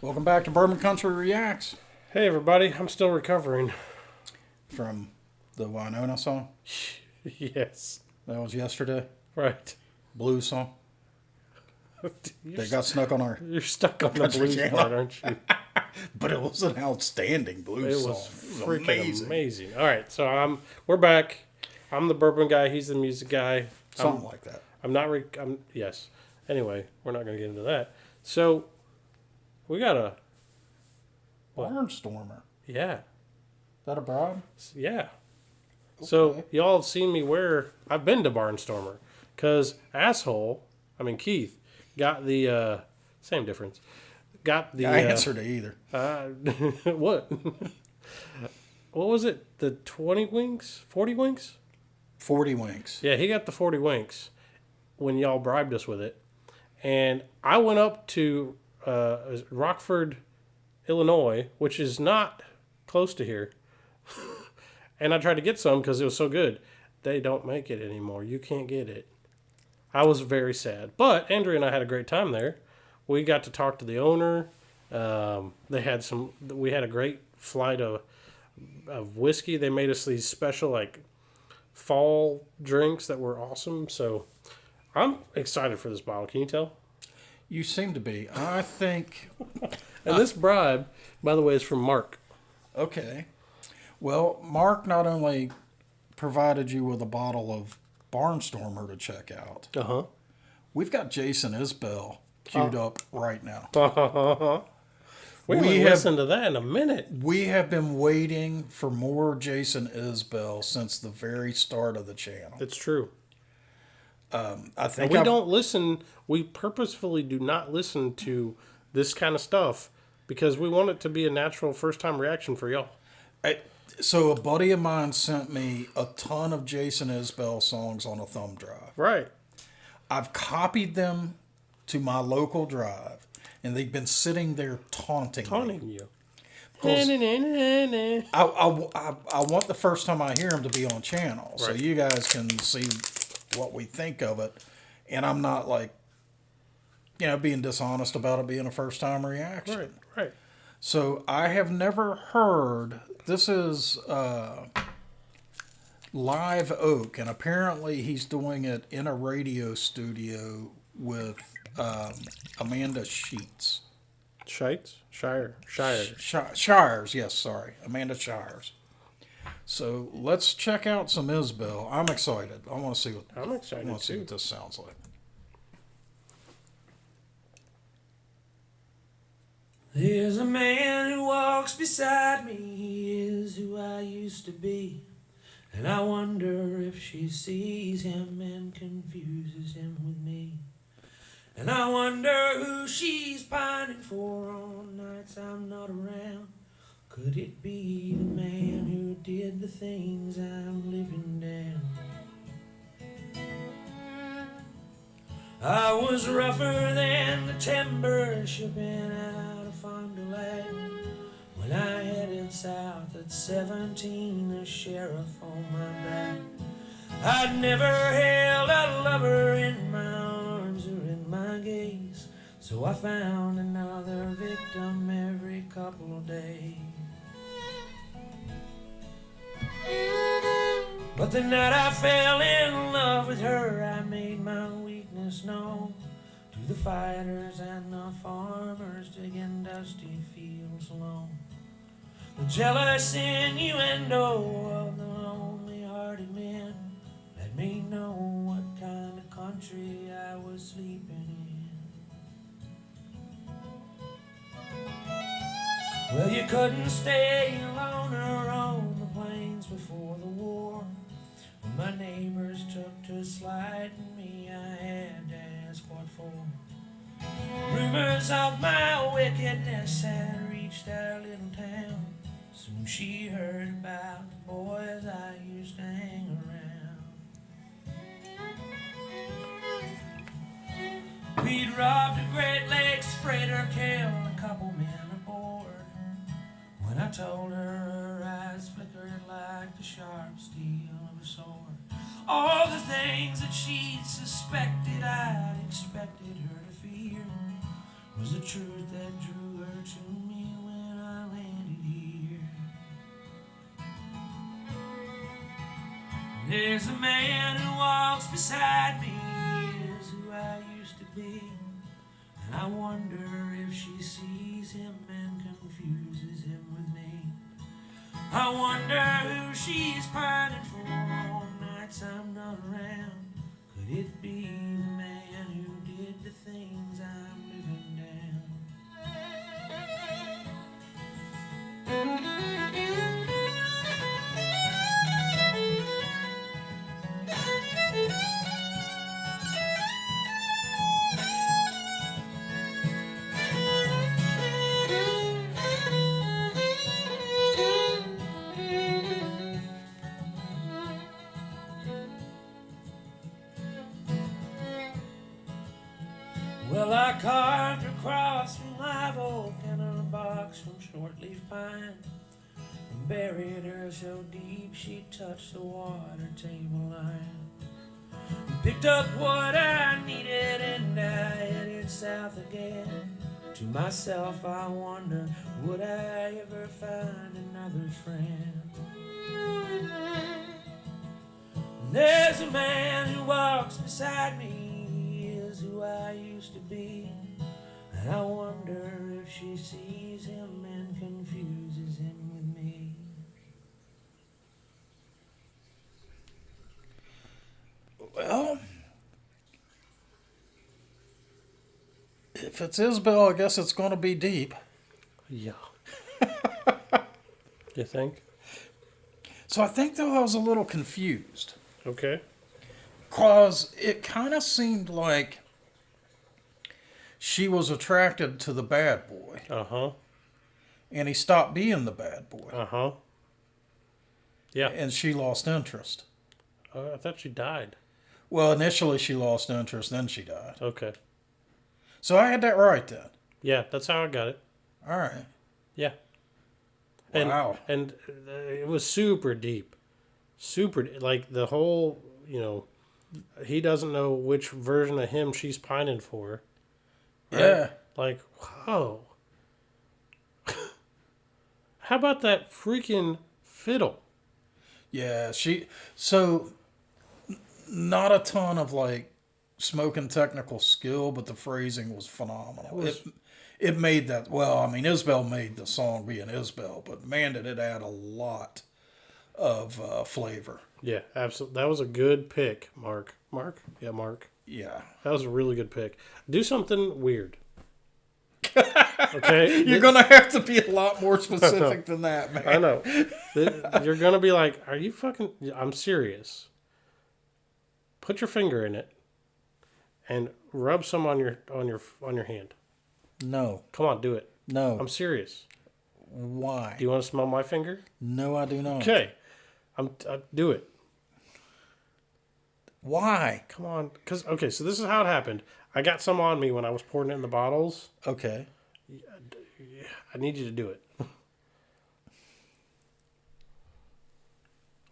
Welcome back to Bourbon Country Reacts Hey everybody, I'm still recovering. from the Winona song. Yes, That was yesterday. right. Blues song. They got snuck on our, You're stuck on the Country blues channel. part, aren't you? but it was an outstanding It blues was song. It was freaking amazing. All right, so we're back. I'm the bourbon guy. He's the music guy. Something like that. I'm not. Yes. Anyway, we're not going to get into that. So we got a Barnstormer. yeah, Is that a broad? yeah. Okay. So y'all have seen me wear. I've been to Barnstormer because Keith got the same difference. Got the I answer to either. what? What was it? The 20 winks? 40 winks? 40 winks. Yeah, he got the 40 winks when y'all bribed us with it. And I went up to Rockford, Illinois, which is not close to here. And I tried to get some because it was so good. They don't make it anymore. You can't get it. I was very sad. But Andrea and I had a great time there. We got to talk to the owner. We had a great flight of whiskey. They made us these special like fall drinks that were awesome. So I'm excited for this bottle. Can you tell? You seem to be. I think. And this bribe, by the way, is from Mark. Okay. Well, Mark not only provided you with a bottle of Barnstormer to check out, Uh we've got Jason Isbell queued up right now. huh. We're going to listen to that in a minute. We have been waiting for more Jason Isbell since the very start of the channel. It's true. I think And we don't listen. We purposefully do not listen to this kind of stuff because we want it to be a natural first-time reaction for y'all. So a buddy of mine sent me a ton of Jason Isbell songs on a thumb drive. Right. I've copied them to my local drive, and they've been sitting there taunting You. Because I want the first time I hear them to be on channel, so Right. you guys can see what we think of it, and I'm not like, being dishonest about it being a first time reaction. Right. So I have never heard. This is Live Oak, and apparently he's doing it in a radio studio with Amanda Sheets. Shires. Shires, yes, sorry. Amanda Shires. So let's check out some Isbell. I'm excited. I want to see what I'm excited I want to see too. what this sounds like. There's a man who walks beside me, he is who I used to be. And I wonder if she sees him and confuses him with me. And I wonder who she's pining for on nights I'm not around. Could it be the man who did the things I'm living down? I was rougher than the timber shipping out of Fond du Lac when I headed south at 17, a sheriff on my back. I'd never held a lover in my arms or in my gaze, so I found another victim every couple of days. But the night I fell in love with her, I made my weakness known to the fighters and the farmers digging dusty fields alone. The jealous innuendo of the lonely-hearted men let me know what kind of country I was sleeping in. Well, you couldn't stay alone or on the plains before the war. When my neighbors took to slighting me, I had to ask what for. Rumors of my wickedness had reached our little town. Soon she heard about the boys I used to hang around. We'd robbed a Great Lakes freighter, killed a couple men aboard. When I told her, her eyes flickered like the sharp steel of a sword. All the things that she'd suspected I'd expected her to fear was the truth that drew her to There's a man who walks beside me, he is who I used to be. And I wonder if she sees him and confuses him with me. I wonder who she's pining for on nights I'm not around. Could it be the man who did the things I'm living down? Well, I carved her cross from live oak and her box from short-leaf pine, and buried her so deep she touched the water table line. Picked up what I needed and I headed south again. To myself I wonder, would I ever find another friend? There's a man who walks beside me, who I used to be, and I wonder if she sees him and confuses him with me. Well, if it's Isbell, I guess it's going to be deep. Yeah. You think? So I think, though, I was a little confused. Okay. Because it kind of seemed like she was attracted to the bad boy. Uh-huh. And he stopped being the bad boy. Uh-huh. Yeah. And she lost interest. I thought she died. Well, initially she lost interest, then she died. Okay. So I had that right then. Yeah, that's how I got it. All right. Yeah. And, Wow. And it was super deep. Like the whole, he doesn't know which version of him she's pining for. Right? Yeah. Like, whoa. How about that freaking fiddle? Yeah, so not a ton of like smoking technical skill, but the phrasing was phenomenal. It made that, well, I mean, Isbell made the song being Isbell, but man, did it add a lot of flavor. Yeah, absolutely. That was a good pick, Mark. Mark? Yeah, Mark. Yeah. That was a really good pick. Do something weird. Okay? You're going to have to be a lot more specific than that, man. I know. You're going to be like, are you fucking... I'm serious. Put your finger in it and rub some on your hand. No. Come on, do it. No. I'm serious. Why? Do you want to smell my finger? No, I do not. Okay. Do it. Why? Come on. Okay, so this is how it happened. I got some on me when I was pouring it in the bottles. Okay. I need you to do it.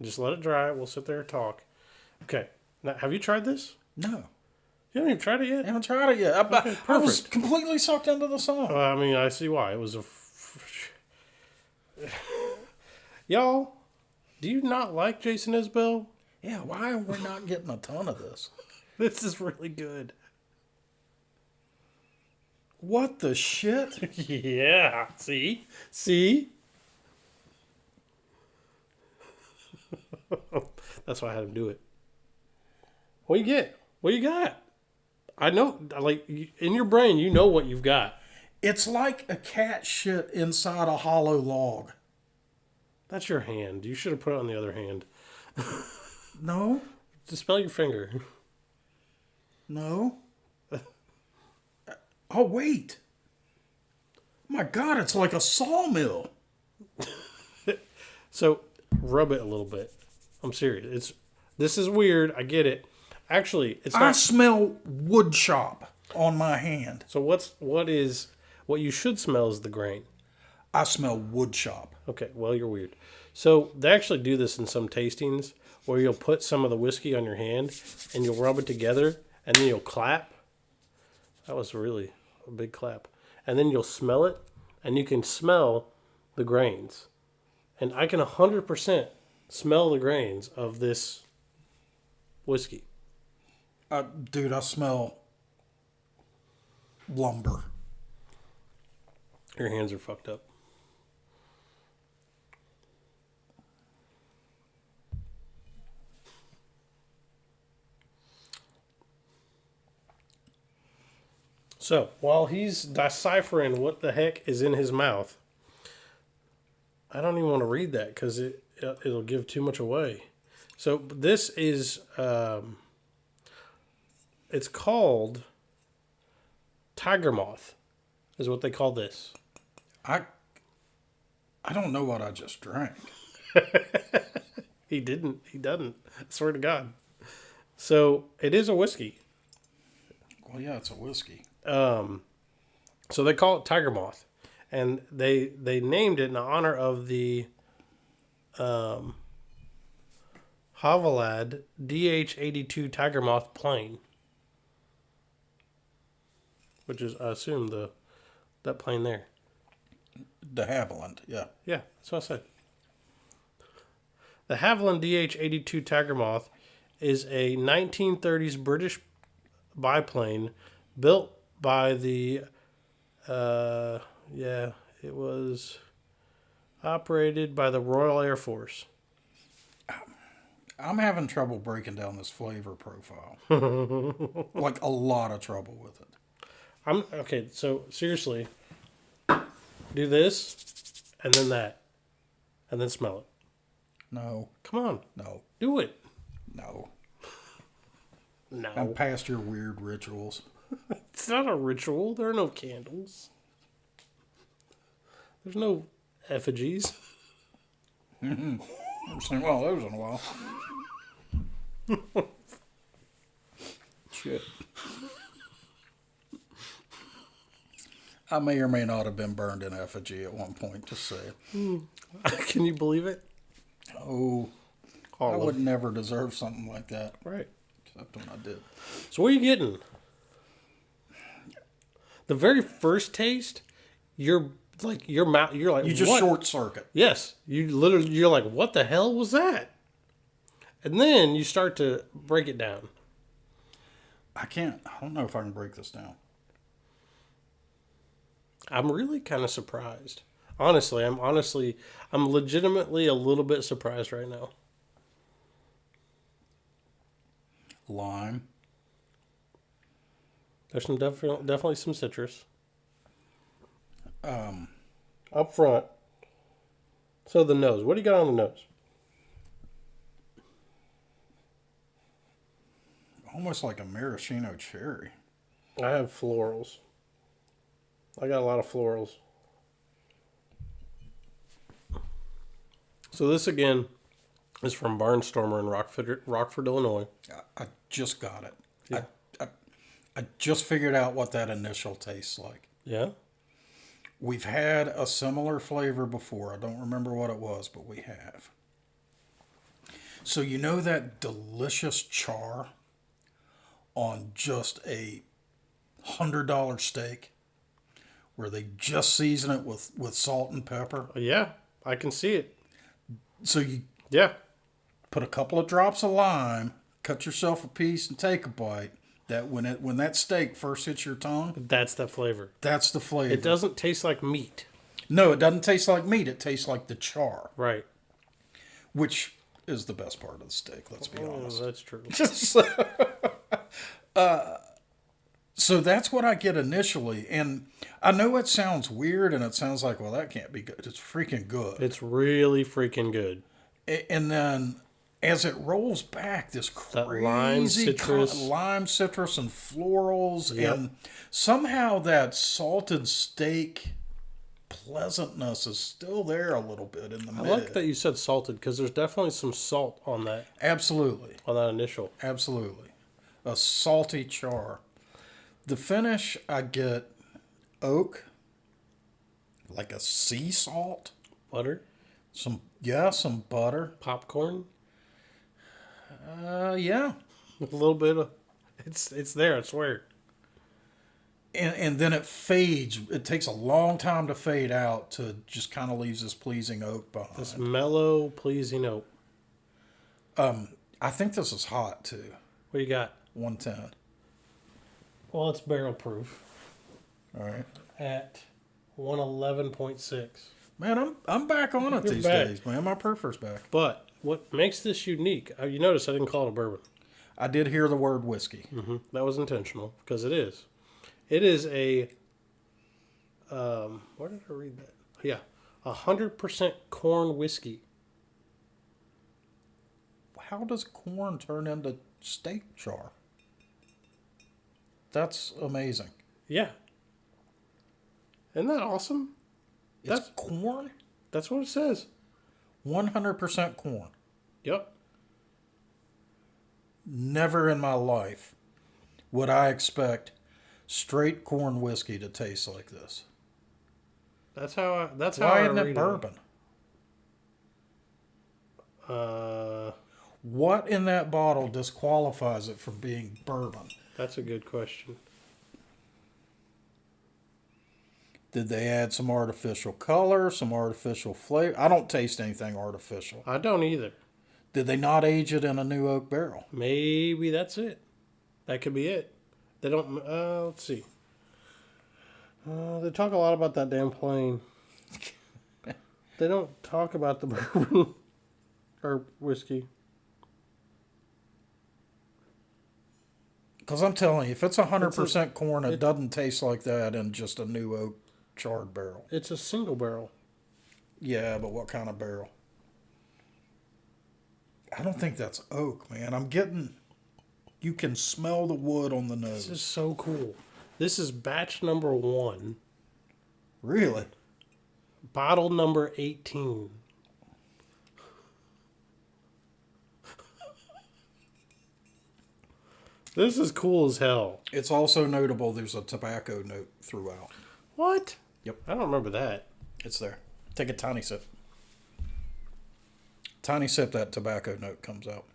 Just let it dry. We'll sit there and talk. Okay. Now, have you tried this? No. You haven't even tried it yet? I haven't tried it yet. Okay, I was perfect. completely sucked into the song. I mean, I see why. It was Y'all, do you not like Jason Isbell? Yeah, why are we not getting a ton of this? This is really good. What the shit? Yeah. See? That's why I had him do it. What you get? What you got? I know, like, in your brain, you know what you've got. It's like a cat shit inside a hollow log. That's your hand. You should have put it on the other hand. No? Just smell your finger. No? Oh, wait. My God, it's like a sawmill. So, rub it a little bit. I'm serious. This is weird. I get it. Actually, it's not. I smell wood shop on my hand. So what you should smell is the grain. I smell wood shop. Okay, well, you're weird. So they actually do this in some tastings where you'll put some of the whiskey on your hand and you'll rub it together and then you'll clap. That was really a big clap. And then you'll smell it and you can smell the grains. And I can 100% smell the grains of this whiskey. Dude, I smell lumber. Your hands are fucked up. So, while he's deciphering what the heck is in his mouth, I don't even want to read that because it'll give too much away. So, this is, it's called Tiger Moth, is what they call this. I don't know what I just drank. He didn't. He doesn't. I swear to God. So, it is a whiskey. Well, yeah, it's a whiskey. So they call it Tiger Moth, and they named it in honor of the Havilland DH-82 Tiger Moth plane, which is, I assume, that plane there. De Havilland, yeah. Yeah, that's what I said. The Havilland DH-82 Tiger Moth is a 1930s British biplane built by the, it was operated by the Royal Air Force. I'm having trouble breaking down this flavor profile. Like a lot of trouble with it. Okay, so seriously, do this, and then that, and then smell it. No. Come on. No. Do it. No. No. I'm past your weird rituals. It's not a ritual. There are no candles. There's no effigies. Mm-hmm. I've seen one of those in a while. Shit. I may or may not have been burned in effigy at one point, just saying. Can you believe it? Oh, I would never deserve something like that. Right. Except when I did. So what are you getting? The very first taste, your mouth, you're like, You just what? short circuit. Yes, you're like, what the hell was that? And then you start to break it down. I don't know if I can break this down. I'm really kind of surprised. Honestly, I'm legitimately a little bit surprised right now. Lime. There's some definitely some citrus. Up front. So the nose. What do you got on the nose? Almost like a maraschino cherry. I have florals. I got a lot of florals. So this again is from Barnstormer in Rockford, Illinois. I just got it. Yeah. I just figured out what that initial tastes like. Yeah? We've had a similar flavor before. I don't remember what it was, but we have. So you know that delicious char on just a $100 steak where they just season it with salt and pepper? Yeah, I can see it. So you Yeah. put a couple of drops of lime, cut yourself a piece and take a bite. That when that steak first hits your tongue, That's the flavor. that's the flavor. It doesn't taste like meat. No, it doesn't taste like meat. It tastes like the char, Right. which is the best part of the steak. Let's be honest. Oh, that's true. So that's what I get initially, and I know it sounds weird, and it sounds like, well, that can't be good. It's freaking good. It's really freaking good. And then as it rolls back, this That crazy lime, citrus. lime, citrus, and florals, Yep. and somehow that salted steak pleasantness is still there a little bit in the I mid. like that you said salted because there's definitely some salt on that Absolutely. initial. Absolutely. A salty char. The finish, I get oak, like a sea salt, Butter, some butter. popcorn, Yeah. a little bit of it's there, I swear. And then it fades. It takes a long time to fade out to just kind of leaves this pleasing oak behind. This mellow, pleasing oak. I I think this is hot too. What do you got? 110. Well, it's barrel proof All right. at 111.6. Man, I'm back on it You're these back. days, man. My purfer's back. But what makes this unique, you notice I didn't call it a bourbon. I did hear the word whiskey. Mm-hmm. That was intentional because it is. It is a, where did I read that? Yeah, 100% corn whiskey. How does corn turn into steak char? That's amazing. Yeah. Isn't that awesome? It's corn? That's what it says. 100% corn. Yep. Never in my life would I expect straight corn whiskey to taste like this. That's how Why I isn't read it bourbon? What in that bottle disqualifies it from being bourbon? That's a good question. Did they add some artificial color, some artificial flavor? I don't taste anything artificial. I don't either. Did they not age it in a new oak barrel? Maybe that's it. That could be it. They don't. Let's see. They talk a lot about that damn plane. They don't talk about the bourbon or whiskey. Because I'm telling you, if it's 100% corn, it doesn't taste like that in just a new oak charred barrel. It's a single barrel. Yeah, but what kind of barrel? I don't think that's oak, man. I'm getting... You can smell the wood on the nose. This is so cool. This is batch number 1. Really? Bottle number 18. This is cool as hell. It's also notable there's a tobacco note throughout. What? Yep. I don't remember that. It's there. Take a tiny sip. Tiny sip, that tobacco note comes out.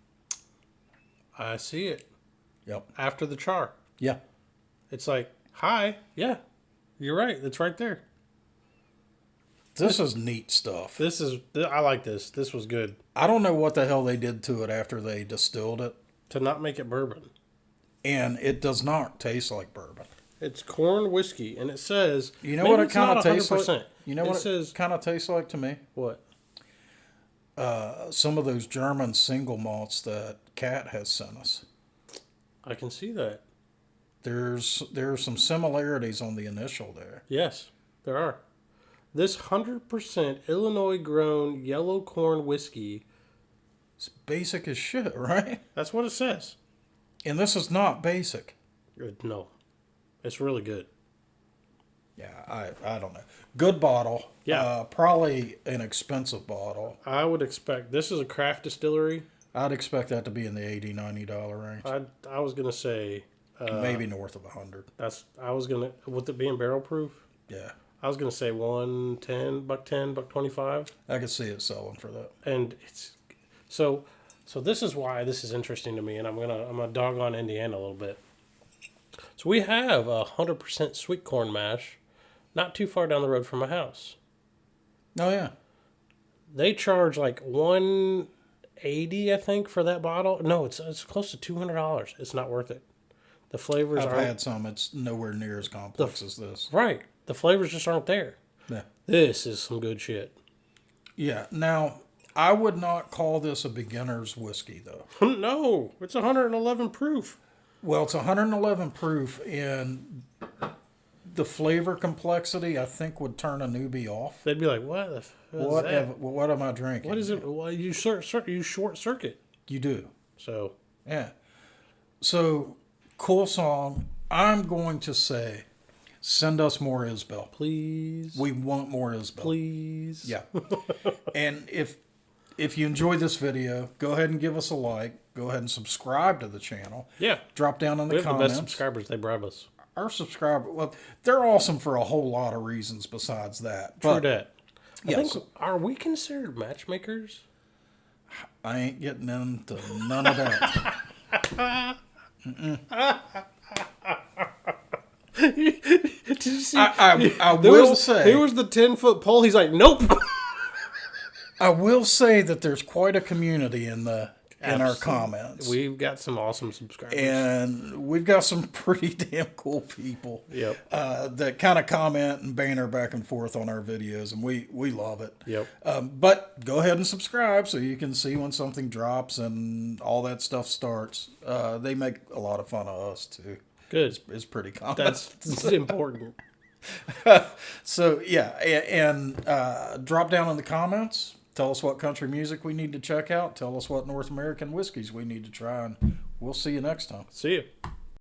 I see it. Yep. After the char. Yeah. It's like, hi. Yeah. You're right. It's right there. This is neat stuff. I like this. This was good. I don't know what the hell they did to it after they distilled it. To not make it bourbon. And it does not taste like bourbon. It's corn whiskey, and it says... You know what it kind of tastes like? You know it what says, it kind of tastes like to me? What? Some of those German single malts that Kat has sent us. I can see that. There are some similarities on the initial there. Yes, there are. This 100% Illinois-grown yellow corn whiskey... It's basic as shit, right? That's what it says. And this is not basic. No. It's really good. Yeah, I don't know. Good bottle. Yeah. Probably an expensive bottle. I would expect... This is a craft distillery. I'd expect that to be in the $80, $90 range. I was going to say... Maybe north of 100. With it being barrel proof? Yeah. I was going to say $110, $125. I could see it selling for that. And it's... So this is why this is interesting to me, and I'm gonna dog on Indiana a little bit. So we have 100% sweet corn mash, not too far down the road from my house. Oh yeah. They charge like $180, I think, for that bottle. No, it's close to $200. It's not worth it. The flavors I've had some. It's nowhere near as complex as this. Right. The flavors just aren't there. Yeah. This is some good shit. Yeah. Now, I would not call this a beginner's whiskey, though. No, it's 111 proof. Well, it's 111 proof, and the flavor complexity, I think, would turn a newbie off. They'd be like, "What? What am I drinking? What is it? Well, you short circuit. You do. So Yeah. So, cool song. I'm going to say, send us more Isbell. please, We want more Isbell. please, Yeah. And if you enjoyed this video, go ahead and give us a like. Go ahead and subscribe to the channel. yeah. Drop down in We the have the comments. best subscribers. They bribe us. Our subscriber, well, they're awesome for a whole lot of reasons besides that. True But that. I yes. think, are we considered matchmakers? I ain't getting into none of that. Did you see? I will say, Here was the 10-foot pole. He's like, nope. I will say that there's quite a community in the in our comments. We've got some awesome subscribers. And we've got some pretty damn cool people that kind of comment and banter back and forth on our videos, and we love it. But go ahead and subscribe so you can see when something drops and all that stuff starts. They make a lot of fun of us, too. Good. It's pretty common. That's important. So, yeah, and drop down in the comments. Tell us what country music we need to check out. Tell us what North American whiskeys we need to try, and we'll see you next time. See you.